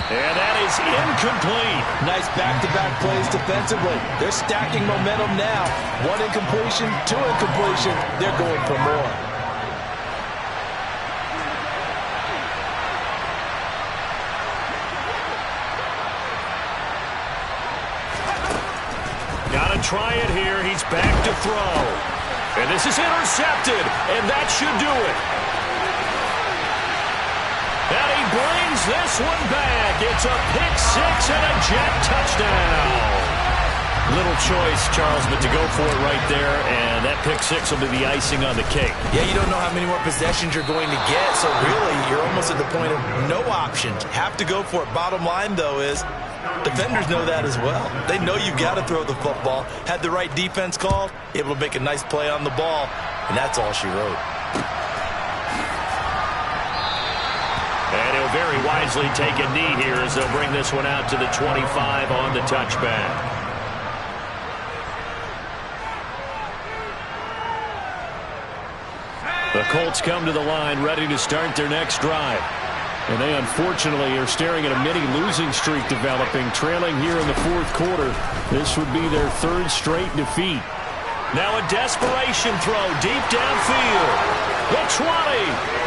Speaker 1: And that is incomplete.
Speaker 3: Nice back-to-back plays defensively. They're stacking momentum now. 1 incompletion, 2 incompletion. They're going for more.
Speaker 1: Got to try it here. He's back to throw. And this is intercepted. And that should do it. And he brings this one back. It's a pick 6 and a jet touchdown. Little choice, Charles, but to go for it right there, and that pick 6 will be the icing on the cake.
Speaker 3: Yeah, you don't know how many more possessions you're going to get, so really you're almost at the point of no options. Have to go for it. Bottom line, though, is defenders know that as well. They know you got to throw the football. Had the right defense called, able to make a nice play on the ball, and that's all she wrote.
Speaker 1: very wisely take a knee here as they'll bring this one out to the 25 on the touchback. The Colts come to the line ready to start their next drive. And they unfortunately are staring at a mini losing streak developing, trailing here in the fourth quarter. This would be their third straight defeat. Now a desperation throw deep downfield. The 20.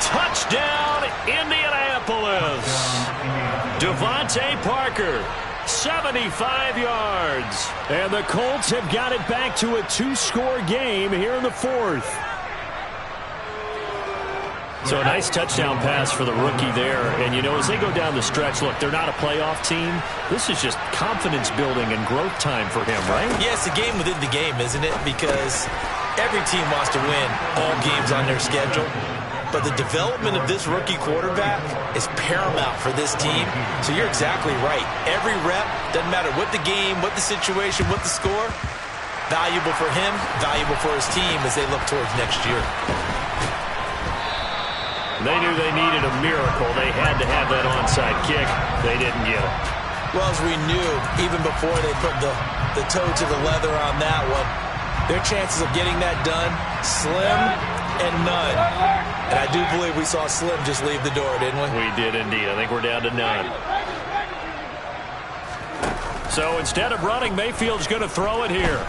Speaker 1: Touchdown, Indianapolis. Devontae Parker, 75 yards. And the Colts have got it back to a two-score game here in the fourth. So a nice touchdown pass for the rookie there. And, you know, as they go down the stretch, look, they're not a playoff team. This is just confidence building and growth time for him, right?
Speaker 3: Yeah, it's a game within the game, isn't it? Because every team wants to win all games on their schedule. But the development of this rookie quarterback is paramount for this team. So you're exactly right. Every rep, doesn't matter what the game, what the situation, what the score, valuable for him, valuable for his team as they look towards next year.
Speaker 1: They knew they needed a miracle. They had to have that onside kick. They didn't get it.
Speaker 3: Well, as we knew, even before they put the toe to the leather on that one, their chances of getting that done, slim and none. And I do believe we saw Slim just leave the door, didn't we?
Speaker 1: We did indeed. I think we're down to none. So instead of running, Mayfield's going to throw it here.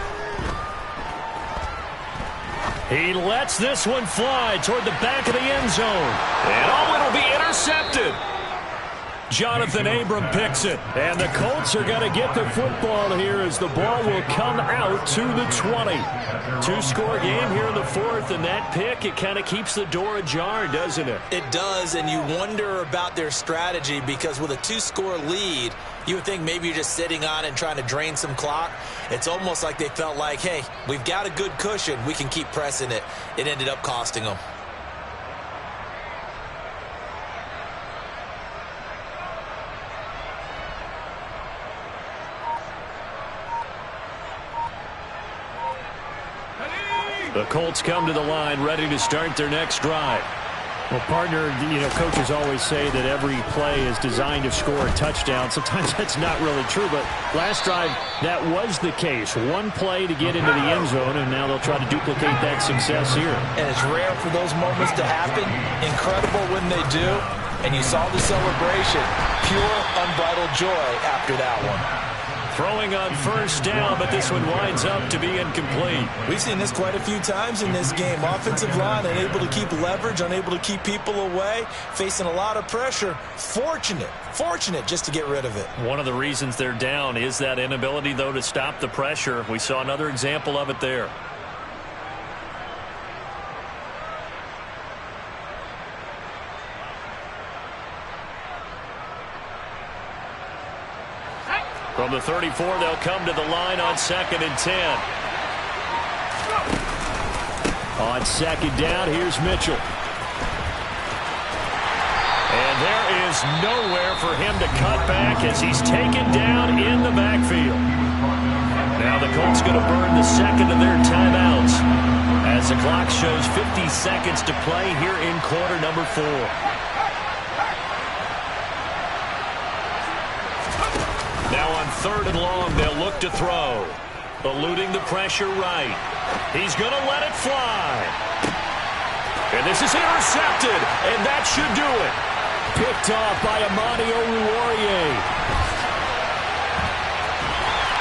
Speaker 1: He lets this one fly toward the back of the end zone. And oh, it'll be intercepted. Jonathan Abram picks it. And the Colts are going to get the football here as the ball will come out to the 20. Two-score game here in the fourth, and that pick, it kind of keeps the door ajar, doesn't it?
Speaker 3: It does, and you wonder about their strategy because with a two-score lead, you would think maybe you're just sitting on it and trying to drain some clock. It's almost like they felt like, hey, we've got a good cushion. We can keep pressing it. It ended up costing them.
Speaker 1: The Colts come to the line ready to start their next drive.
Speaker 2: Well, partner, you know, coaches always say that every play is designed to score a touchdown. Sometimes that's not really true, but last drive, that was the case. One play to get into the end zone, and now they'll try to duplicate that success here.
Speaker 3: And it's rare for those moments to happen. Incredible when they do. And you saw the celebration. Pure, unbridled joy after that one.
Speaker 1: Throwing on first down, but this one winds up to be incomplete.
Speaker 3: We've seen this quite a few times in this game. Offensive line unable to keep leverage, unable to keep people away, facing a lot of pressure. Fortunate just to get rid of it.
Speaker 1: One of the reasons they're down is that inability, though, to stop the pressure. We saw another example of it there. From the 34, they'll come to the line on 2nd and 10.
Speaker 2: On second down, here's Mitchell.
Speaker 1: And there is nowhere for him to cut back as he's taken down in the backfield. Now the Colts going to burn the second of their timeouts as the clock shows 50 seconds to play here in quarter number 4. Now on 3rd and long, they'll look to throw. Eluding the pressure right. He's going to let it fly. And this is intercepted, and that should do it.
Speaker 2: Picked off by Amani Oruwariye.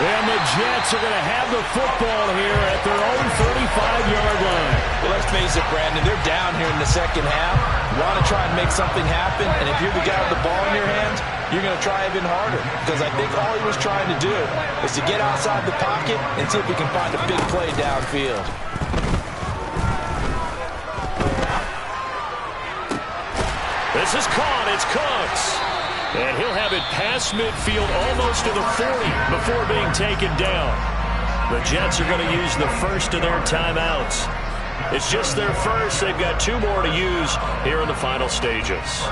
Speaker 2: And the Jets are going to have the football here at their own 35-yard line.
Speaker 3: Well, let's face it, Brandon, they're down here in the second half. You want to try and make something happen, and if you're the guy with the ball in your hands, you're going to try even harder. Because I think all he was trying to do is to get outside the pocket and see if he can find a big play downfield.
Speaker 1: This is caught. It's Cooks. And he'll have it past midfield almost to the 40 before being taken down. The Jets are going to use the first of their timeouts. It's just their first. They've got 2 more to use here in the final stages.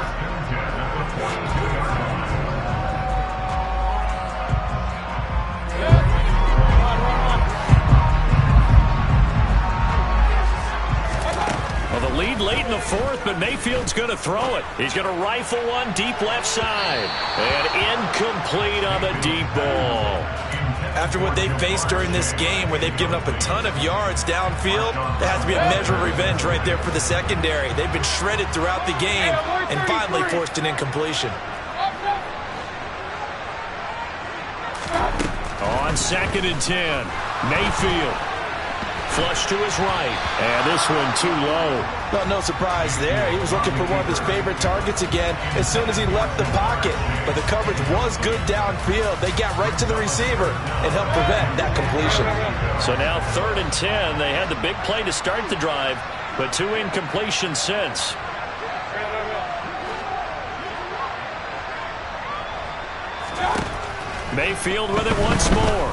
Speaker 1: Well, the lead late in the fourth, but Mayfield's going to throw it. He's going to rifle one deep left side. And incomplete on the deep ball.
Speaker 3: After what they've faced during this game, where they've given up a ton of yards downfield, there has to be a measure of revenge right there for the secondary. They've been shredded throughout the game and finally forced an incompletion.
Speaker 1: On 2nd and 10, Mayfield. Flush to his right. And this one too low.
Speaker 3: Well, no surprise there. He was looking for one of his favorite targets again as soon as he left the pocket. But the coverage was good downfield. They got right to the receiver and helped prevent that completion.
Speaker 1: So now 3rd and 10. They had the big play to start the drive, but 2 incompletions since. Mayfield with it once more.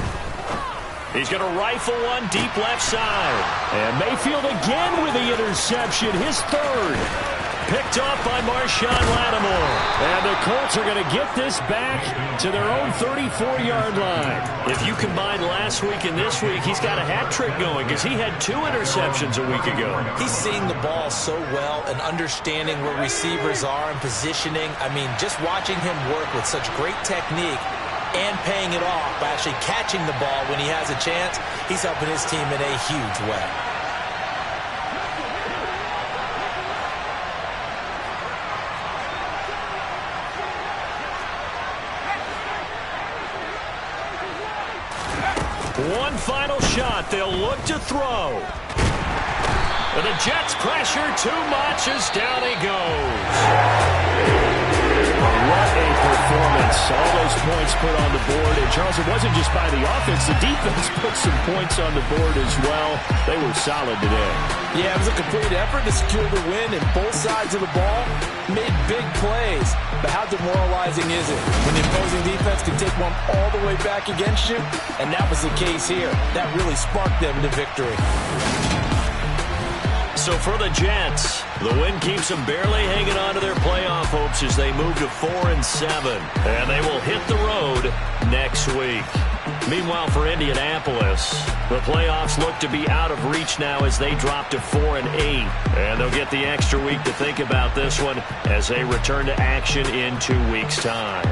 Speaker 1: He's going to rifle one deep left side.
Speaker 2: And Mayfield again with the interception, his 3rd.
Speaker 1: Picked off by Marshawn Lattimore.
Speaker 2: And the Colts are going to get this back to their own 34-yard line.
Speaker 1: If you combine last week and this week, he's got a hat trick going because he had 2 interceptions a week ago.
Speaker 3: He's seeing the ball so well and understanding where receivers are and positioning. I mean, just watching him work with such great technique and paying it off by actually catching the ball when he has a chance, he's helping his team in a huge way.
Speaker 1: One final shot. They'll look to throw. But the Jets pressure too much as down he goes.
Speaker 2: What a performance. All those points put on the board. And, Charles, it wasn't just by the offense. The defense put some points on the board as well. They were solid today.
Speaker 3: Yeah, it was a complete effort to secure the win, and both sides of the ball made big plays. But how demoralizing is it when the opposing defense can take one all the way back against you? And that was the case here. That really sparked them to victory.
Speaker 1: So for the Jets, the win keeps them barely hanging on to their playoff hopes as they move to 4-7. And they will hit the road next week. Meanwhile, for Indianapolis, the playoffs look to be out of reach now as they drop to 4-8. And they'll get the extra week to think about this one as they return to action in 2 weeks' time.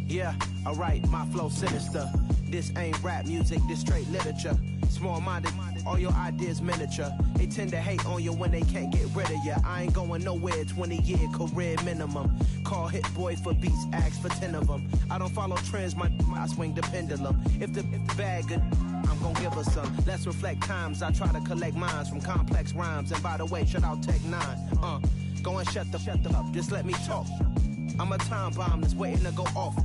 Speaker 5: Yeah, alright, my flow sinister. This ain't rap music, this straight literature. Small-minded, all your ideas miniature. They tend to hate on you when they can't get rid of you. I ain't going nowhere, 20-year career minimum. Call hit boy for beats, ask for 10 of them. I don't follow trends, I swing the pendulum. If the bag good, I'm gonna give her some. Let's reflect times, I try to collect minds from complex rhymes. And by the way, shout out Tech 9. Go and shut the up, just let me talk. I'm a time bomb that's waiting to go off.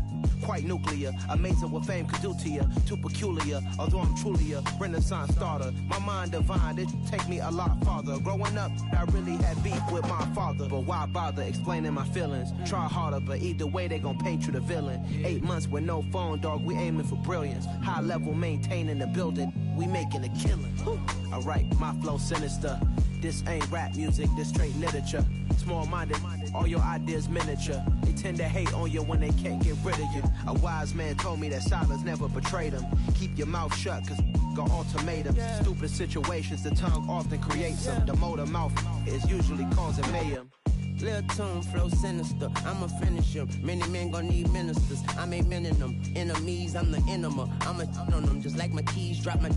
Speaker 5: Quite nuclear, amazing what fame could do to you. Too peculiar, although I'm truly a renaissance starter. My mind divine, it take me a lot farther. Growing up, I really had beef with my father. But why bother explaining my feelings? Try harder, but either way they gon' paint you the villain. 8 months with no phone, dog, we aiming for brilliance. High level maintaining the building, we making a killing. Alright, my flow sinister. This ain't rap music, this straight literature. Small-minded, all your ideas miniature. They tend to hate on you when they can't get rid of you. A wise man told me that silence never betrayed him. Keep your mouth shut, cause got ultimatums. Stupid situations, the tongue often creates them. The motor mouth is usually causing mayhem.
Speaker 6: Lil' tune, flow sinister, I'ma finish him. Many men gon' need ministers, I ain't mending them. Enemies, I'm the enema, I'ma on them. Just like my keys, drop my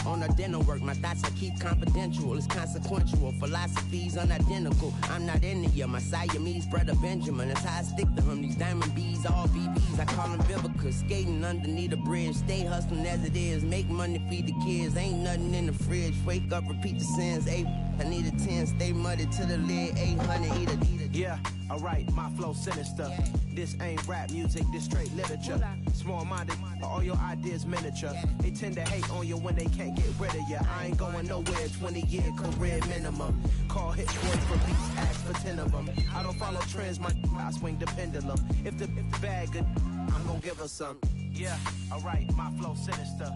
Speaker 6: on a dinner work. My thoughts I keep confidential, it's consequential. Philosophies unidentical, I'm not in it yet. My Siamese brother Benjamin, that's how I stick to him. These diamond bees, all BBs, I call them Vivica. Skating underneath a bridge, stay hustling as it is. Make money, feed the kids, ain't nothing in the fridge. Wake up, repeat the sins, I need a 10, stay muddy to the lid, 800, eat a.
Speaker 5: Yeah, alright, my flow sinister. This ain't rap music, this straight literature. Small-minded, all your ideas miniature. They tend to hate on you when they can't get rid of you. I ain't going nowhere, 20-year career minimum. Call hit boys for beats, ask for 10 of them. I don't follow trends, I swing the pendulum. If the bag good, I'm gonna give her some. Yeah, alright, my flow sinister.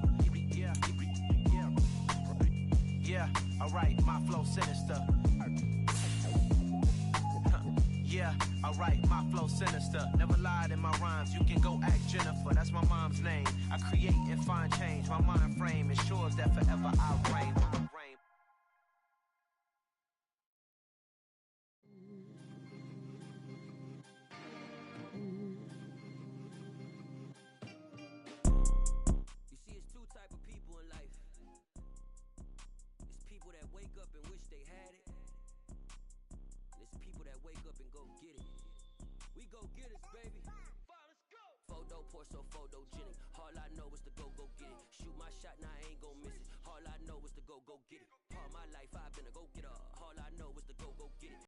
Speaker 5: Yeah, alright, my flow sinister. Yeah, alright, my flow sinister. Never lied in my rhymes, you can go ask Jennifer. That's my mom's name. I create and find change. My mind frame ensures that forever I reign.
Speaker 6: You see, it's two type of people in life. It's people that wake up and wish they had it. And it's people that wake up and go get it. We go get it, baby. Photo pour so photogenic. All I know is to go get it. Shoot my shot, now I ain't gon' miss it. All I know is to go get it. All my life I've been a go getter. All I know is to go get it.